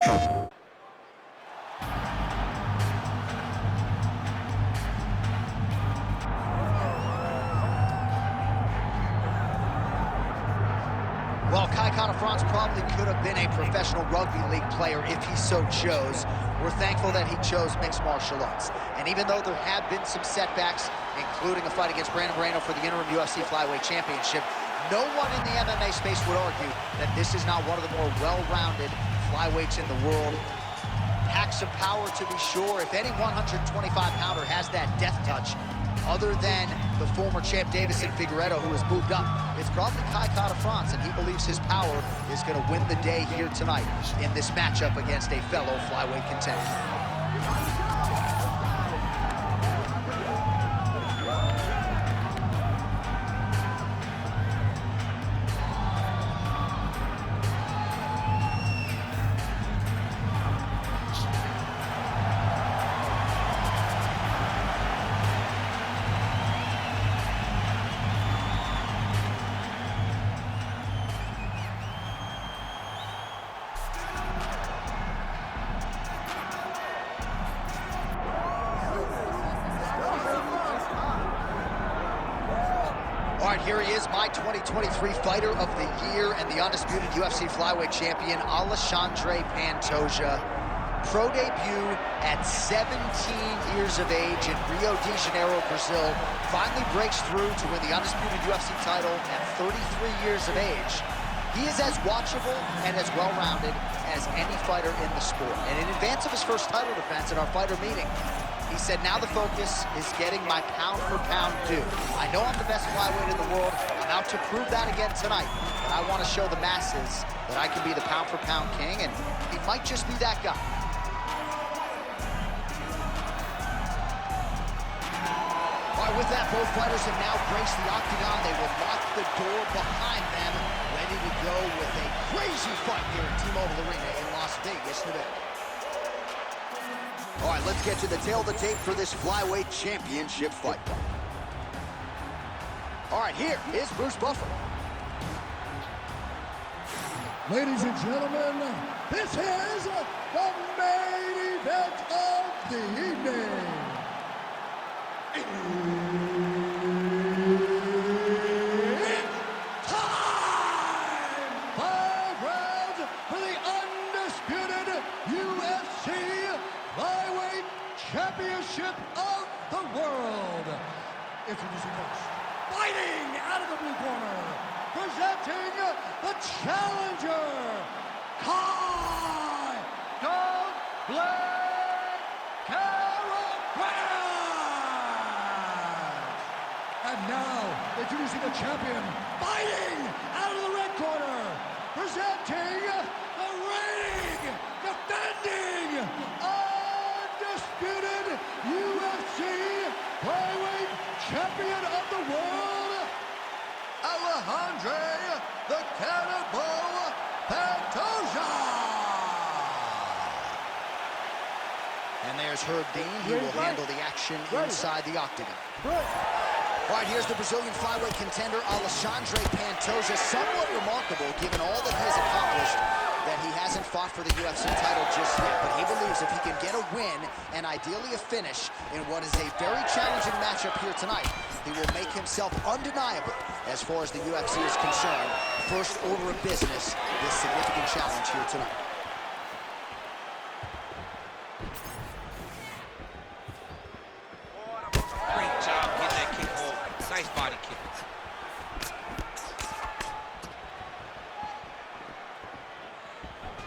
Well, Cannibal probably could have been a professional rugby league player if he so chose. We're thankful that he chose mixed martial arts. And even though there have been some setbacks, including a fight against Brandon Moreno for the interim UFC Flyweight Championship, no one in the MMA space would argue that this is not one of the more well-rounded flyweights in the world. Packs of power, to be sure. If any 125-pounder has that death touch, other than the former champ Davison Figueiredo, who has moved up, it's probably Cannibal, and he believes his power is going to win the day here tonight in this matchup against a fellow flyweight contender. All right, here he is, my 2023 Fighter of the Year and the undisputed UFC Flyweight Champion, ALEXANDRE Pantoja. Pro debut at 17 years of age in Rio de Janeiro, Brazil. Finally breaks through to win the undisputed UFC title at 33 years of age. He is as watchable and as well-rounded as any fighter in the sport. And in advance of his first title defense at our fighter meeting, he said, now the focus is getting my pound-for-pound due. I know I'm the best flyweight in the world. I'm out to prove that again tonight. But I want to show the masses that I can be the pound-for-pound king, and he might just be that guy. All right, with that, both fighters have now graced the octagon. They will lock the door behind them, ready to go with a crazy fight here at T-Mobile Arena in Las Vegas, Nevada. All right, let's get to the tail of the tape for this Flyweight Championship fight. All right, here is Bruce Buffer. Ladies and gentlemen, this is the main event of the evening. It's time! 5 rounds for the undisputed UFC Flyweight Championship of the world. Introducing first, fighting out of the blue corner, presenting the challenger, And now, introducing the champion, fighting out of the red corner, presenting the reigning, defending, undisputed UFC Flyweight Champion of the world, Alexandre the Cannibal Pantoja. And there's Herb Dean. He will handle the action inside the octagon. All right, here's the Brazilian flyweight contender, Alexandre Pantoja. Somewhat remarkable, given all that he has accomplished, that he hasn't fought for the UFC title just yet. But he believes if he can get a win, and ideally a finish, in what is a very challenging matchup here tonight, he will make himself undeniable as far as the UFC is concerned. First order of business, this significant challenge here tonight. Nice body kick.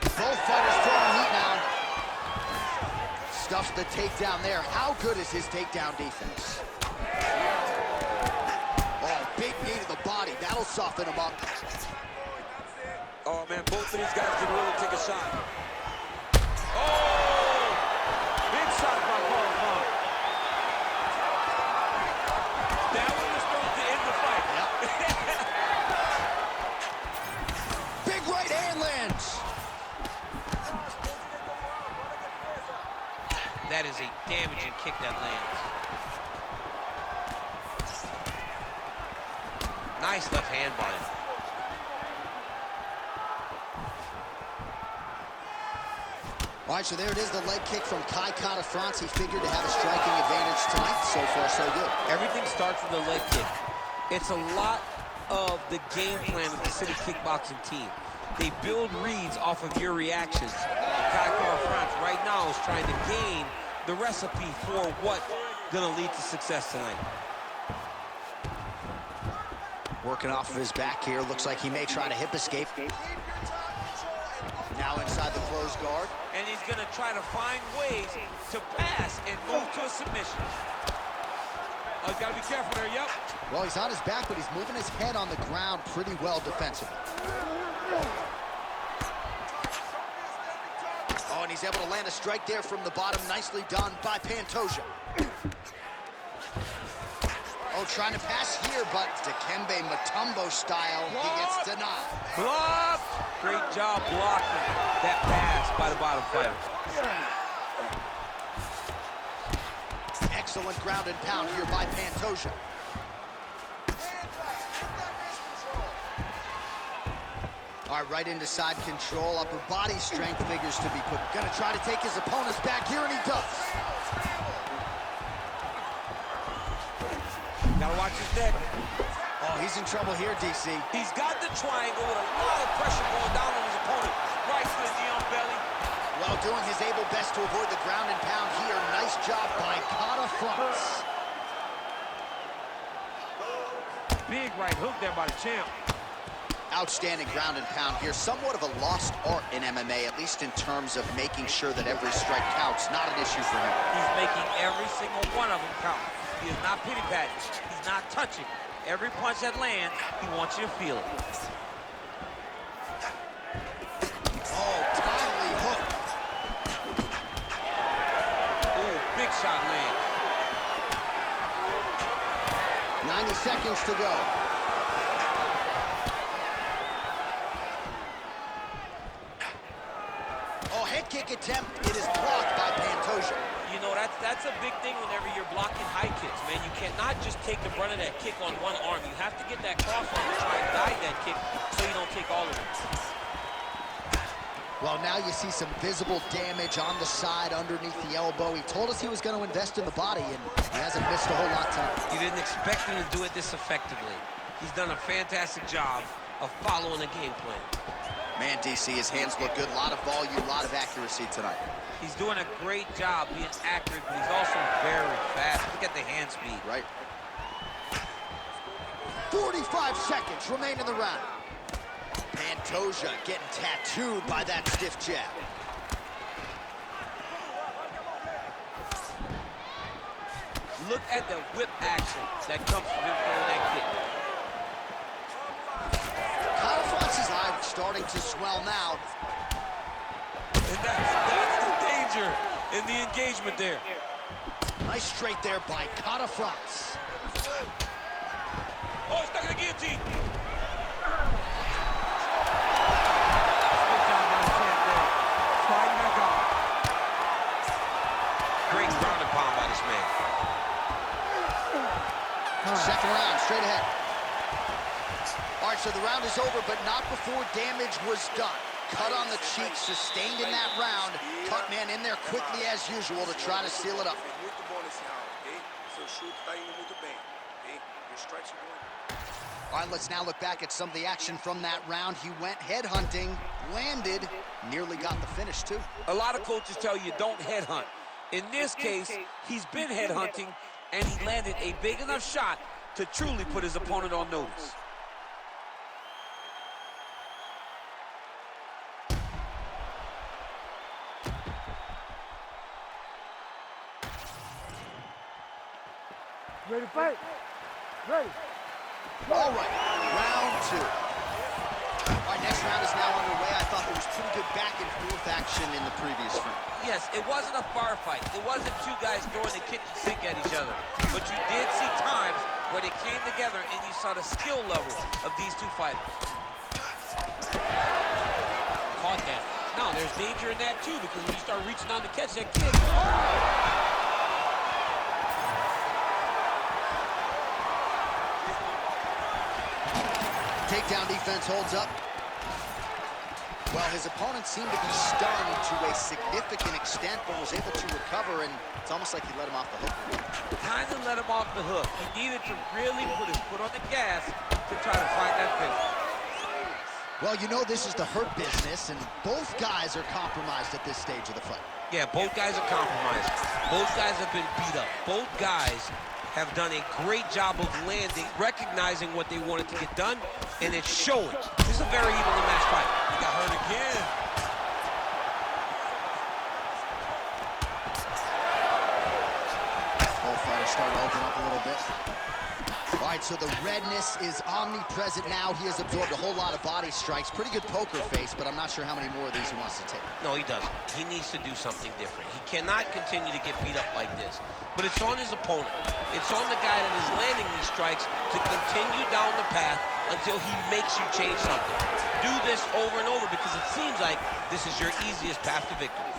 Both fighters throwing heat now. Stuffs the takedown there. How good is his takedown defense? Oh, big knee to the body. That'll soften him up. Oh, man, both of these guys can really take a shot. Oh! Big shot by Paul. That one was thrown to end the fight. Yep. Big right hand lands. That is a damaging kick that lands. Nice left hand by him. All right, so there it is, the leg kick from Kai Kara-France. He figured to have a striking advantage tonight. So far, so good. Everything starts with a leg kick. It's a lot of the game plan of the City Kickboxing team. They build reads off of your reactions. And Kai Kara-France right now is trying to gain the recipe for what's gonna lead to success tonight. Working off of his back here. Looks like he may try to hip escape. Now inside the closed guard. And he's gonna try to find ways to pass and move to a submission. Oh, he's gotta be careful there, yep. Well, he's on his back, but he's moving his head on the ground pretty well defensively. Oh, and he's able to land a strike there from the bottom. Nicely done by Pantoja. Oh, trying to pass here, but Dikembe Mutombo style, he gets denied. Blocked! Great job blocking that pass by the bottom fighter. Excellent ground and pound here by Pantoja. All right, right into side control. Upper body strength figures to be put. Gonna try to take his opponent's back here, and he does. Gotta watch his neck. Oh, he's in trouble here, DC. He's got the triangle with a lot of pressure going down on his opponent. Right to the knee on belly. Well, doing his able best to avoid the ground and pound here. Nice job by Kara-France. Big right hook there by the champ. Outstanding ground and pound here. Somewhat of a lost art in MMA, at least in terms of making sure that every strike counts. Not an issue for him. He's making every single one of them count. He is not pity-patting. He's not touching. Every punch that lands, he wants you to feel it. Oh, timely hook. Ooh, big shot land. 90 seconds to go. Oh, head kick attempt. It is blocked by Pantoja. You know, that's a big thing whenever you're blocking high kicks, man. You cannot just take the brunt of that kick on one arm. You have to get that cross arm and try and guide that kick so you don't take all of it. Well, now you see some visible damage on the side underneath the elbow. He told us he was going to invest in the body, and he hasn't missed a whole lot tonight. You didn't expect him to do it this effectively. He's done a fantastic job of following the game plan. Man, DC, his hands look good. A lot of volume, a lot of accuracy tonight. He's doing a great job being accurate, but he's also very fast. Look at the hand speed. Right. 45 seconds remain in the round. Pantoja getting tattooed by that stiff jab. Look at the whip action that comes from him throwing that kick. Kara-France's eye starting to swell now. And that's the danger in the engagement there. Nice straight there by Kara-France. Oh, stuck in the guillotine. Great ground and pound by this man. Second round, straight ahead. All right, so the round is over, but not before damage was done. Cut on the cheek, sustained in that round. Cut man in there quickly as usual to try to seal it up. All right, let's now look back at some of the action from that round. He went headhunting, landed, nearly got the finish too. A lot of coaches tell you don't headhunt. In this case, he's been headhunting, and he landed a big enough shot to truly put his opponent on notice. Ready to fight? Ready. All right, round two. All right, next round is now underway. I thought there was pretty good back and forth action in the previous round. Yes, it wasn't a bar fight. It wasn't two guys throwing the kitchen sink at each other. But you did see times where they came together and you saw the skill level of these two fighters. Caught that. No, there's danger in that too, because when you start reaching on to catch that kick. Takedown defense holds up. Well, his opponent seemed to be stunned to a significant extent, but was able to recover, and it's almost like he let him off the hook. Kind of let him off the hook. He needed to really put his foot on the gas to try to find that finish. Well, you know this is the hurt business, and both guys are compromised at this stage of the fight. Yeah, both guys are compromised. Both guys have been beat up. Both guys have done a great job of landing, recognizing what they wanted to get done, and it's showing. This is a very evenly matched fight. He got hurt again. Both fighters starting to open up a little bit. All right, so the redness is omnipresent now. He has absorbed a whole lot of body strikes. Pretty good poker face, but I'm not sure how many more of these he wants to take. No, he doesn't. He needs to do something different. He cannot continue to get beat up like this. But it's on his opponent. It's on the guy that is landing these strikes to continue down the path until he makes you change something. Do this over and over because it seems like this is your easiest path to victory.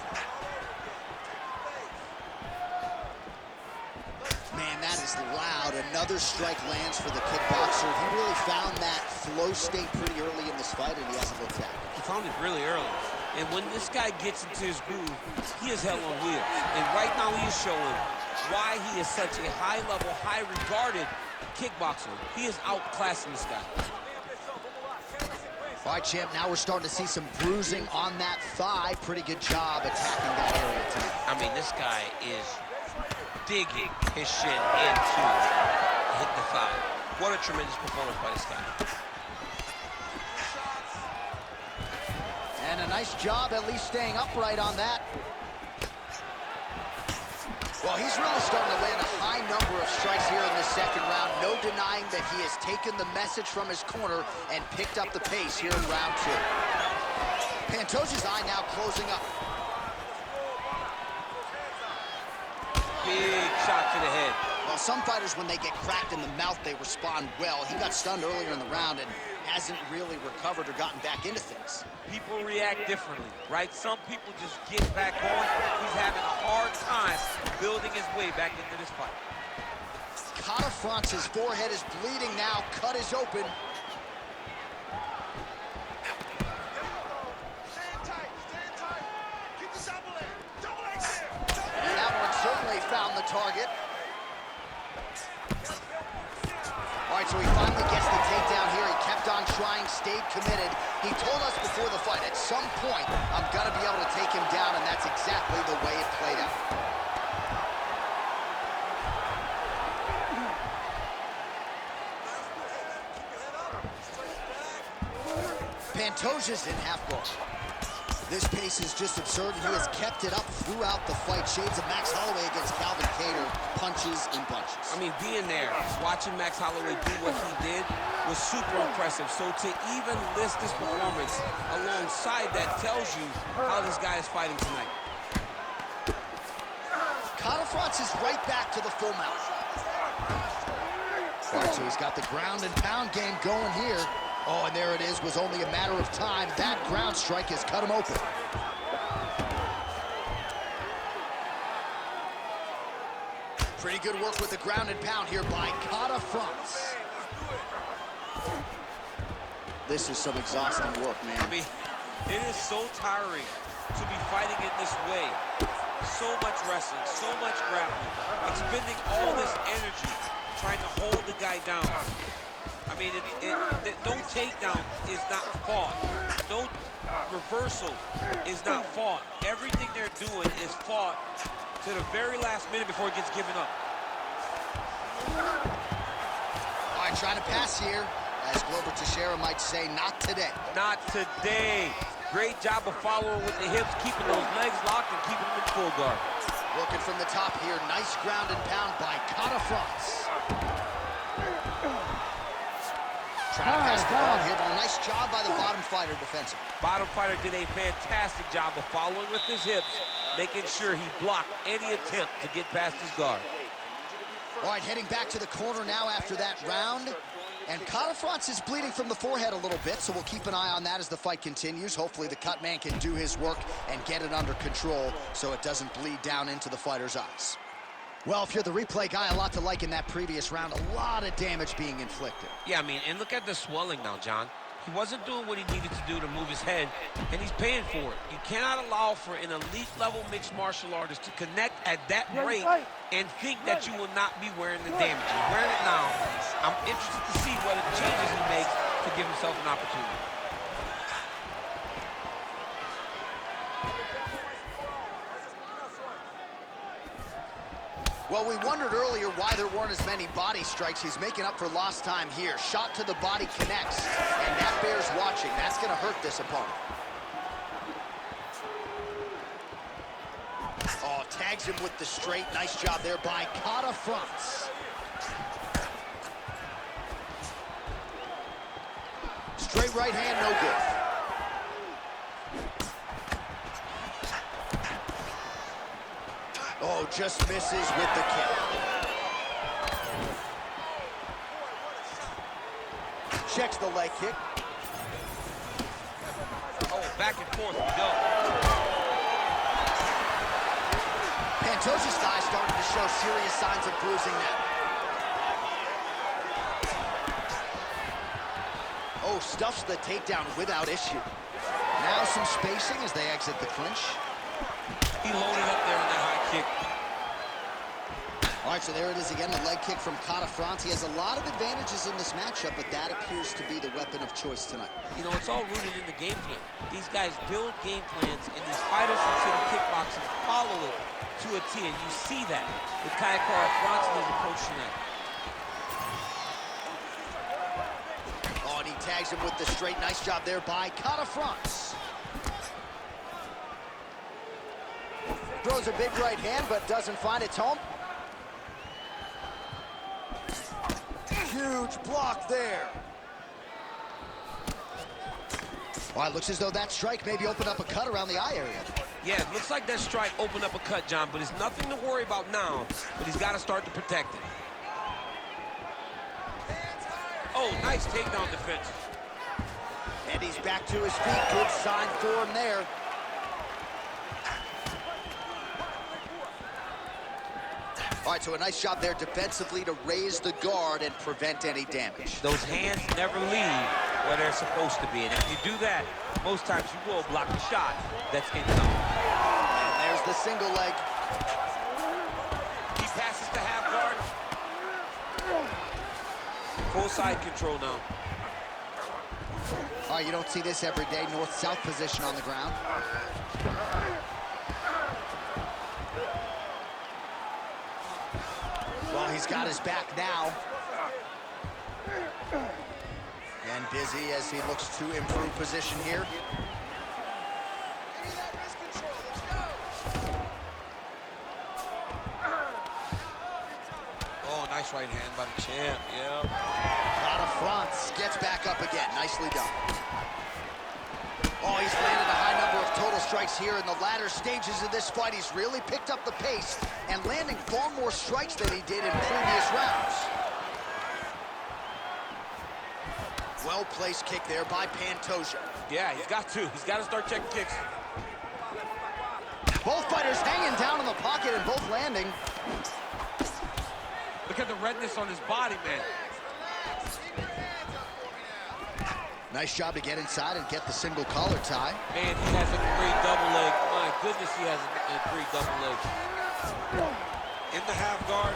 Man, that is loud. Another strike lands for the kickboxer. He really found that flow state pretty early in this fight, and he hasn't looked back. He found it really early. And when this guy gets into his groove, he is hell on wheels. And right now he is showing why he is such a high-level, high-regarded kickboxer. He is outclassing this guy. All right, champ, now we're starting to see some bruising on that thigh. Pretty good job attacking that area tonight. I mean, this guy is digging his shin into hit the thigh. What a tremendous performance by this guy. And a nice job at least staying upright on that. Well, he's really starting to land a high number of strikes here in this second round. No denying that he has taken the message from his corner and picked up the pace here in round two. Pantoja's eye now closing up. Big shot to the head. Well, some fighters, when they get cracked in the mouth, they respond well. He got stunned earlier in the round and hasn't really recovered or gotten back into things. People react differently, right? Some people just get back going. He's having a hard time building his way back into this fight. Kata fronts, his forehead is bleeding now. Cut is open. And that one certainly found the target. All right, so he finally gets the takedown here. He kept on trying, stayed committed. He told us before the fight, at some point, I'm gonna be able to take him down, and that's exactly the way it played out. Pantoja's in half guard. This pace is just absurd. He has kept it up throughout the fight. Shades of Max Holloway against Calvin Kattar, punches and bunches. I mean, being there, watching Max Holloway do what he did was super impressive. So to even list this performance alongside that tells you how this guy is fighting tonight. Kata fronts is right back to the full mount. All right, so he's got the ground and pound game going here. Oh, and there it is. Was only a matter of time. That ground strike has cut him open. Pretty good work with the ground and pound here by Kata fronts. This is some exhausting work, man. I mean, it is so tiring to be fighting in this way. So much wrestling, so much grappling, expending all this energy trying to hold the guy down. I mean, no takedown is not fought. No reversal is not fought. Everything they're doing is fought to the very last minute before it gets given up. All right, trying to pass here. As Glover Teixeira might say, not today. Not today. Great job of following with the hips, keeping those legs locked and keeping them in full guard. Working from the top here. Nice ground and pound by Kata fronts. Trying to pass the ball here, but a nice job by the bottom fighter defensively. Bottom fighter did a fantastic job of following with his hips, making sure he blocked any attempt to get past his guard. All right, heading back to the corner now after that round. And Kata fronts is bleeding from the forehead a little bit, so we'll keep an eye on that as the fight continues. Hopefully the cut man can do his work and get it under control so it doesn't bleed down into the fighter's eyes. Well, if you're the replay guy, a lot to like in that previous round. A lot of damage being inflicted. Yeah, I mean, and look at the swelling now, John. He wasn't doing what he needed to do to move his head, and he's paying for it. You cannot allow for an elite-level mixed martial artist to connect at that rate and think that you will not be wearing the damage. He's wearing it now. I'm interested to see what changes he makes to give himself an opportunity. Well, we wondered earlier why there weren't as many body strikes. He's making up for lost time here. Shot to the body connects, and that bears watching. That's going to hurt this opponent. Oh, tags him with the straight. Nice job there by Kata fronts. Straight right hand, no good. Oh, just misses with the kick. Checks the leg kick. Oh, back and forth we go. Pantoja's thigh starting to show serious signs of bruising now. Oh, stuffs the takedown without issue. Now some spacing as they exit the clinch. He loaded up there on that high kick. All right, so there it is again, the leg kick from Kata France. He has a lot of advantages in this matchup, but that appears to be the weapon of choice tonight. You know, it's all rooted in the game plan. These guys build game plans, and these fighters from City Kickboxing follow it to a T, and you see that with Kata France and his approach tonight. Oh, and he tags him with the straight. Nice job there by Kata France. Throws a big right hand, but doesn't find its home. Huge block there. Well, it looks as though that strike maybe opened up a cut around the eye area. Yeah, it looks like that strike opened up a cut, John, but it's nothing to worry about now, but he's got to start to protect it. Oh, nice takedown defense. And he's back to his feet. Good sign for him there. All right, so a nice job there defensively to raise the guard and prevent any damage. Those hands never leave where they're supposed to be, and if you do that, most times you will block the shot that's incoming. And there's the single leg. He passes to half guard. Full side control now. All right, you don't see this every day. North-south position on the ground. Well, he's got his back now. And busy as he looks to improve position here. Oh, nice right hand by the champ, yeah. Kata France gets back up again. Nicely done. Oh, he's landed a high number of total strikes here in the latter stages of this fight. He's really picked up the pace and landing far more strikes than he did in previous rounds. Well-placed kick there by Pantoja. Yeah, he's got to. He's got to start checking kicks. Both fighters hanging down in the pocket and both landing. Look at the redness on his body, man. Nice job to get inside and get the single collar tie. Man, he has a great double leg. My goodness, he has a great double leg. In the half guard.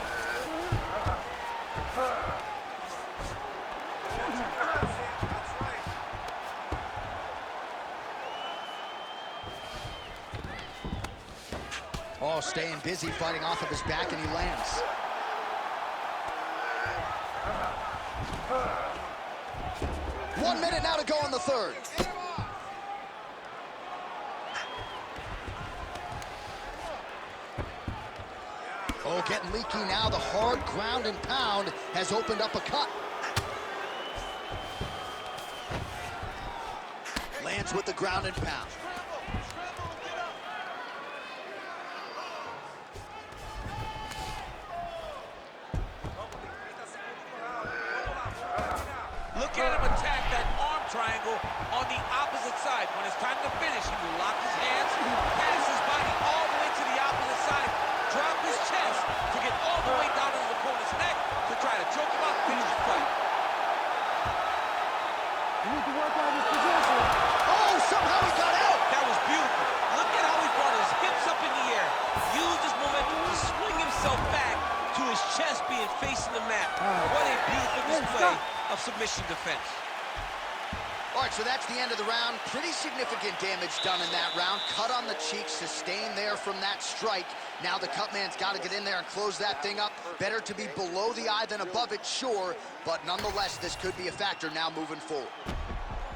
Oh, staying busy, fighting off of his back, and he lands. One minute now to go in the third. Oh, getting leaky now. The hard ground and pound has opened up a cut. Lands with the ground and pound. Look at him attack that arm triangle on the opposite side. When it's time to finish, he will lock his hands, pass his body all the way to the opposite side, drop his chest to get all the way down to his opponent's neck to try to choke him out and finish the fight. You need to work on of submission defense. All right, so that's the end of the round. Pretty significant damage done in that round. Cut on the cheek, sustained there from that strike. Now the cut man's got to get in there and close that thing up. Better to be below the eye than above it, sure, but nonetheless, this could be a factor now moving forward.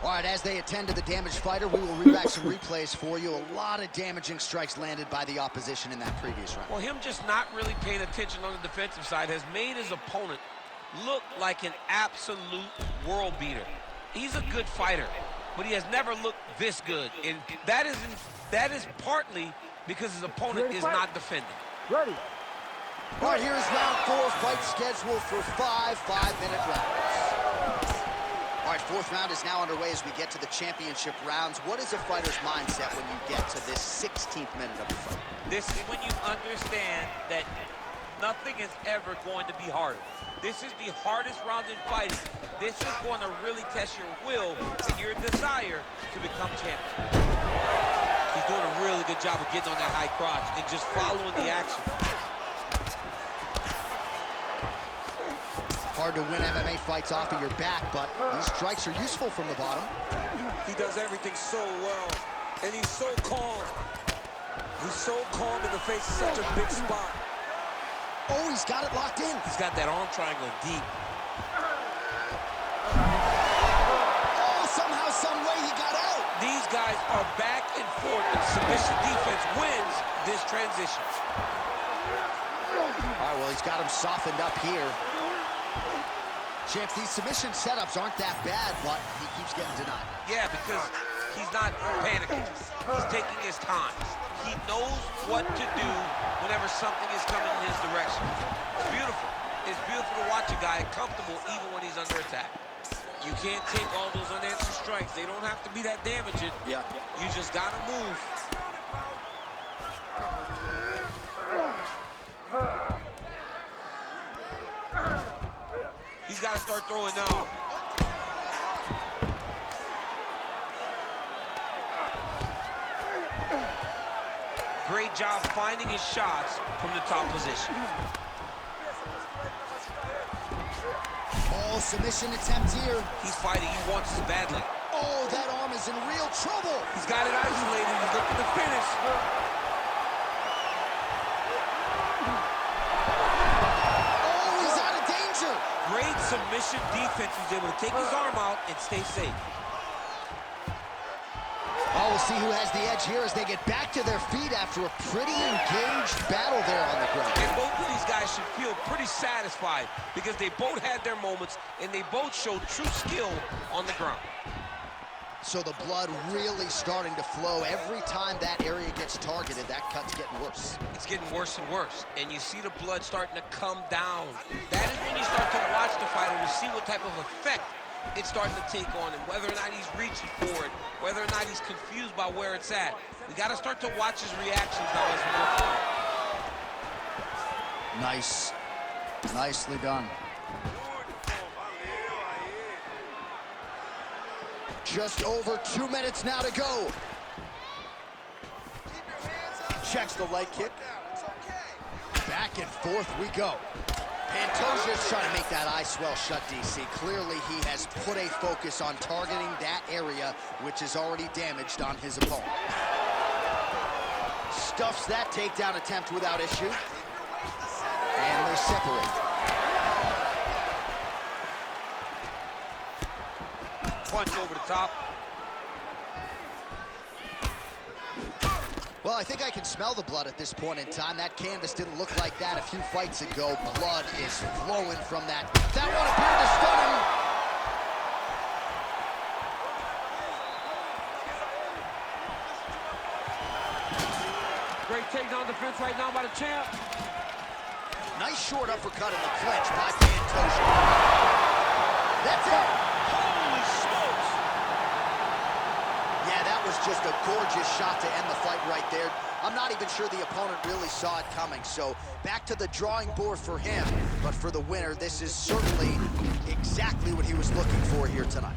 All right, as they attend to the damaged fighter, we will read back some replays for you. A lot of damaging strikes landed by the opposition in that previous round. Well, him just not really paying attention on the defensive side has made his opponent look like an absolute world beater. He's a good fighter, but he has never looked this good, and that is partly because his opponent is not defending. Ready. All right, here is round 4, fight scheduled for 5 5-minute rounds. All right, 4th round is now underway as we get to the championship rounds. What is a fighter's mindset when you get to this 16th minute of the fight? This is when you understand that nothing is ever going to be harder. This is the hardest round in fighting. This is going to really test your will and your desire to become champion. He's doing a really good job of getting on that high crotch and just following the action. Hard to win MMA fights off of your back, but these strikes are useful from the bottom. He does everything so well, and he's so calm. He's so calm in the face of such a big spot. Oh, he's got it locked in. He's got that arm triangle deep. Oh, somehow, some way he got out. These guys are back and forth, and submission defense wins this transition. All right, well, he's got him softened up here. Champ, these submission setups aren't that bad, but he keeps getting denied. Yeah, because he's not panicking. He's taking his time. He knows what to do whenever something is coming in his direction. It's beautiful. It's beautiful to watch a guy comfortable even when he's under attack. You can't take all those unanswered strikes. They don't have to be that damaging. Yeah. You just got to move. He's got to start throwing now. Great job finding his shots from the top position. Oh, submission attempt here. He's fighting. He wants this badly. Oh, that arm is in real trouble. He's got it isolated. He's looking to finish. Oh, he's out of danger. Great submission defense. He's able to take his arm out and stay safe. Oh, we'll see who has the edge here as they get back to their feet after a pretty engaged battle there on the ground. And both of these guys should feel pretty satisfied because they both had their moments and they both showed true skill on the ground. So the blood really starting to flow. Every time that area gets targeted, that cut's getting worse. It's getting worse and worse, and you see the blood starting to come down. That is when you start to watch the fighter to see what type of effect it's starting to take on him, whether or not he's reaching for it, whether or not he's confused by where it's at. We got to start to watch his reactions now as we go forward. Nice. Nicely done. Just over 2 minutes now to go. Checks the leg kick. Back and forth we go. Pantoja's trying to make that eye swell shut, DC. Clearly, he has put a focus on targeting that area, which is already damaged on his opponent. Stuffs that takedown attempt without issue. And they separate. Punch over the top. Well, I think I can smell the blood at this point in time. That canvas didn't look like that a few fights ago. Blood is flowing from that. That one appeared to stun him. Great takedown defense right now by the champ. Nice short uppercut in the clinch by Pantoja. That's it. Holy smokes! Yeah, that was just a gorgeous shot to end the fight right there. I'm not even sure the opponent really saw it coming. So back to the drawing board for him. But for the winner, this is certainly exactly what he was looking for here tonight.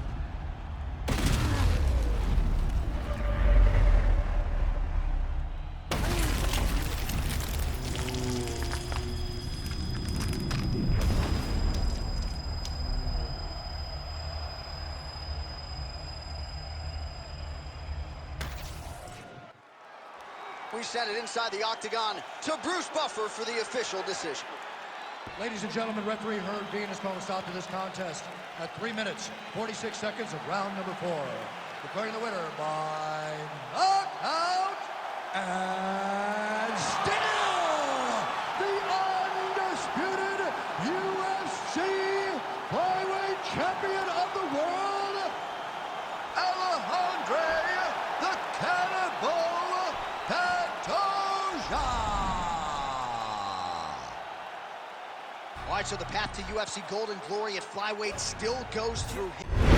We send it inside the octagon to Bruce Buffer for the official decision. Ladies and gentlemen, referee Herb Dean has called a stop to this contest at 3 minutes, 46 seconds of round number 4. Declaring the winner by knockout, and still the undisputed UFC Flyweight Champion of the world, Alexandre the Cannibal Pantoja. All right, so the path to UFC Golden Glory at Flyweight still goes through him.